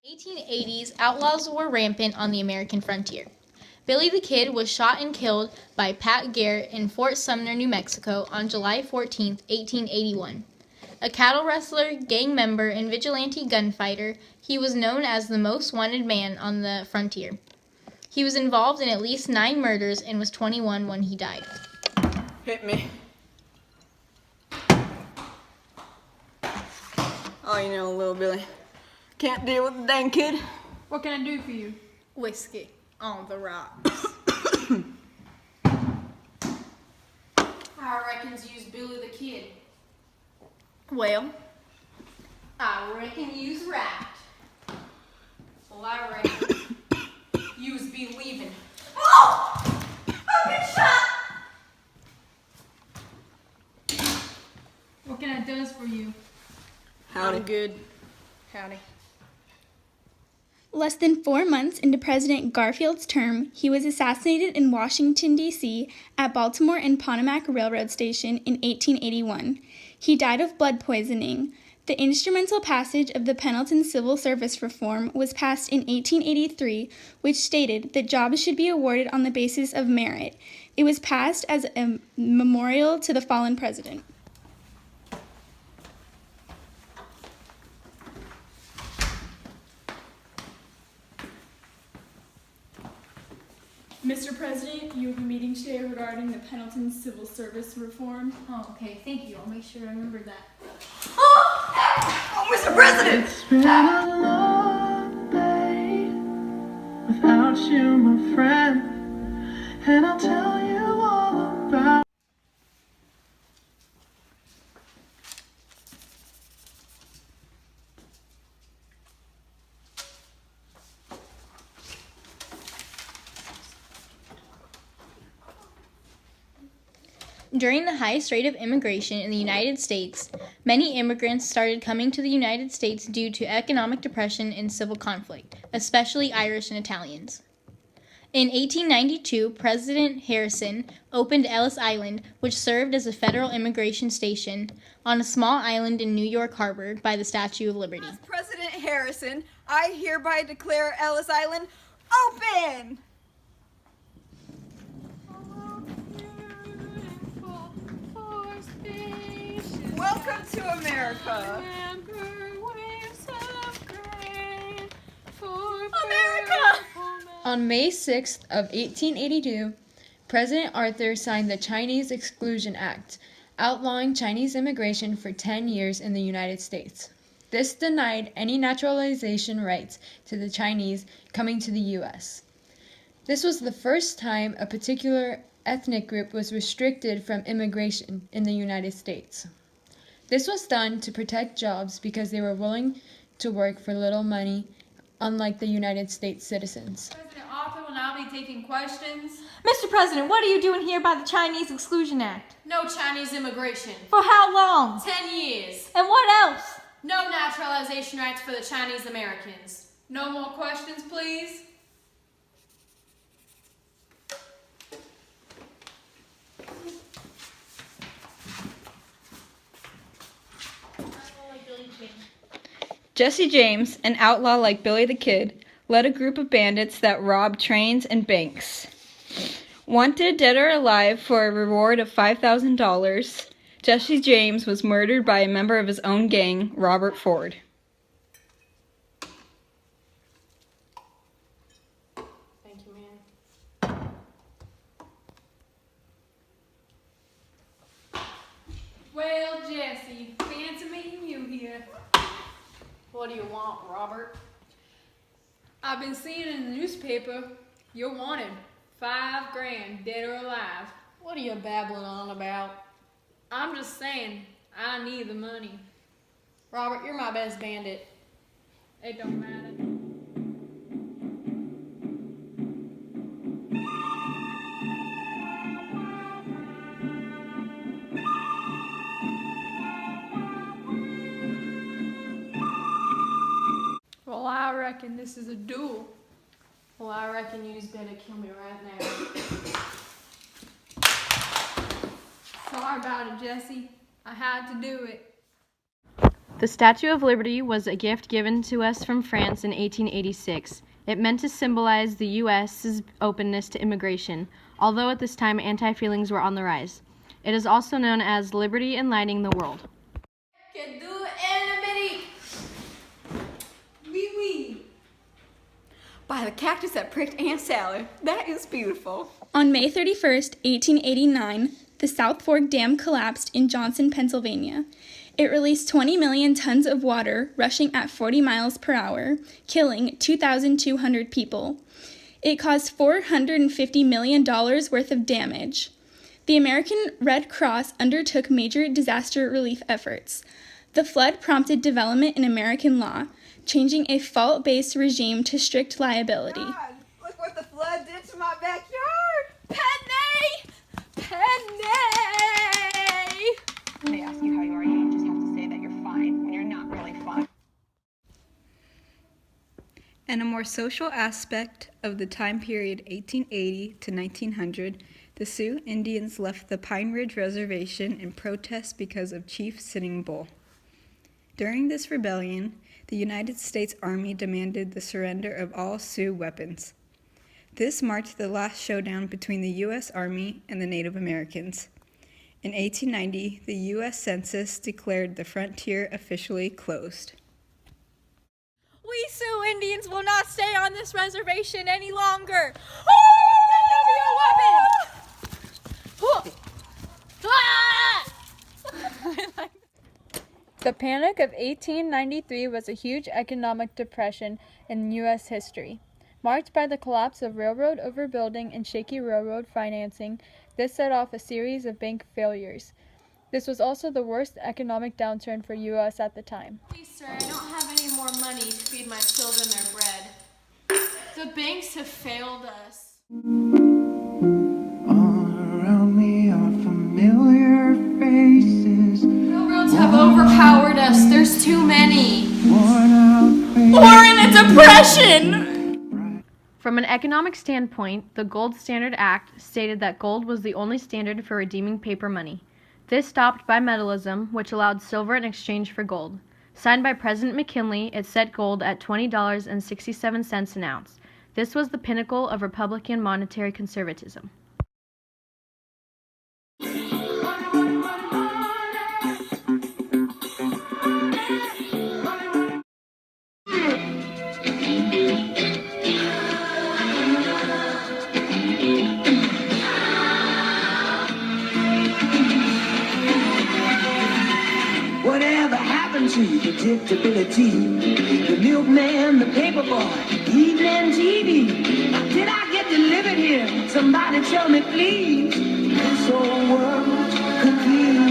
1880s, outlaws were rampant on the American frontier. Billy the Kid was shot and killed by Pat Garrett in Fort Sumner, New Mexico on July 14, 1881. A cattle rustler, gang member, and vigilante gunfighter, he was known as the most wanted man on the frontier. He was involved in at least 9 murders and was 21 when he died. Hit me. Oh, you know, little Billy. Can't deal with the dang kid. What can I do for you? Whiskey on the rocks. I reckons use Billy the Kid. Well, I reckon you's right. Well, I reckon you's be leaving. Oh! I've been shot! What can I do for you? Howdy. I'm good. Howdy. Less than 4 months into President Garfield's term, he was assassinated in Washington, D.C. at Baltimore and Potomac Railroad Station in 1881. He died of blood poisoning. The instrumental passage of the Pendleton Civil Service Reform was passed in 1883, which stated that jobs should be awarded on the basis of merit. It was passed as a memorial to the fallen president. Mr. President, you have a meeting today regarding the Pendleton Civil Service Reform. Oh, okay. Thank you. I'll make sure I remember that. Oh, Mr. President! It's been a long day without you, my friend, and I'll tell you all about. During the highest rate of immigration in the United States, many immigrants started coming to the United States due to economic depression and civil conflict, especially Irish and Italians. In 1892, President Harrison opened Ellis Island, which served as a federal immigration station on a small island in New York Harbor by the Statue of Liberty. As President Harrison, I hereby declare Ellis Island open! Welcome to America. America! On May 6th of 1882, President Arthur signed the Chinese Exclusion Act, outlawing Chinese immigration for 10 years in the United States. This denied any naturalization rights to the Chinese coming to the U.S. This was the first time a particular ethnic group was restricted from immigration in the United States. This was done to protect jobs because they were willing to work for little money, unlike the United States citizens. President Arthur will now be taking questions. Mr. President, what are you doing here by the Chinese Exclusion Act? No Chinese immigration. For how long? 10 years. And what else? No naturalization rights for the Chinese Americans. No more questions, please. Jesse James, an outlaw like Billy the Kid, led a group of bandits that robbed trains and banks. Wanted dead or alive for a reward of $5,000, Jesse James was murdered by a member of his own gang, Robert Ford. Thank you, man. Well, Jesse, fancy meeting you here. What do you want, Robert? I've been seeing in the newspaper you're wanted. $5,000, dead or alive. What are you babbling on about? I'm just saying, I need the money. Robert, you're my best bandit. It don't matter. Well, I reckon this is a duel. Well, I reckon you better kill me right now. Sorry about it, Jesse. I had to do it. The Statue of Liberty was a gift given to us from France in 1886. It meant to symbolize the U.S.'s openness to immigration, although at this time anti-feelings were on the rise. It is also known as Liberty Enlightening the World. Can do anybody. Wee wee. By the cactus that pricked Aunt Sally. That is beautiful. On May 31st, 1889, the South Fork Dam collapsed in Johnson, Pennsylvania. It released 20 million tons of water rushing at 40 miles per hour, killing 2,200 people. It caused $450 million worth of damage. The American Red Cross undertook major disaster relief efforts. The flood prompted development in American law, changing a fault-based regime to strict liability. God, look what the flood did to my backyard. Penny! Penny! They ask you how you are, you just have to say that you're fine when you're not really fine. And a more social aspect of the time period 1880 to 1900, the Sioux Indians left the Pine Ridge Reservation in protest because of Chief Sitting Bull. During this rebellion, the United States Army demanded the surrender of all Sioux weapons. This marked the last showdown between the U.S. Army and the Native Americans. In 1890, the U.S. Census declared the frontier officially closed. We Sioux Indians will not stay on this reservation any longer. The Panic of 1893 was a huge economic depression in U.S. history. Marked by the collapse of railroad overbuilding and shaky railroad financing, this set off a series of bank failures. This was also the worst economic downturn for U.S. at the time. Please, sir, I don't have any more money to feed my children their bread. The banks have failed us. All around me are familiar faces. Railroads have overpowered us. There's too many. Worn out faces. We're in a depression! From an economic standpoint, the Gold Standard Act stated that gold was the only standard for redeeming paper money. This stopped bimetallism, which allowed silver in exchange for gold. Signed by President McKinley, it set gold at $20.67 an ounce. This was the pinnacle of Republican monetary conservatism. Whatever happened to predictability? The milkman, the paperboy, evening TV. Did I get delivered here? Somebody tell me, please. This old world could be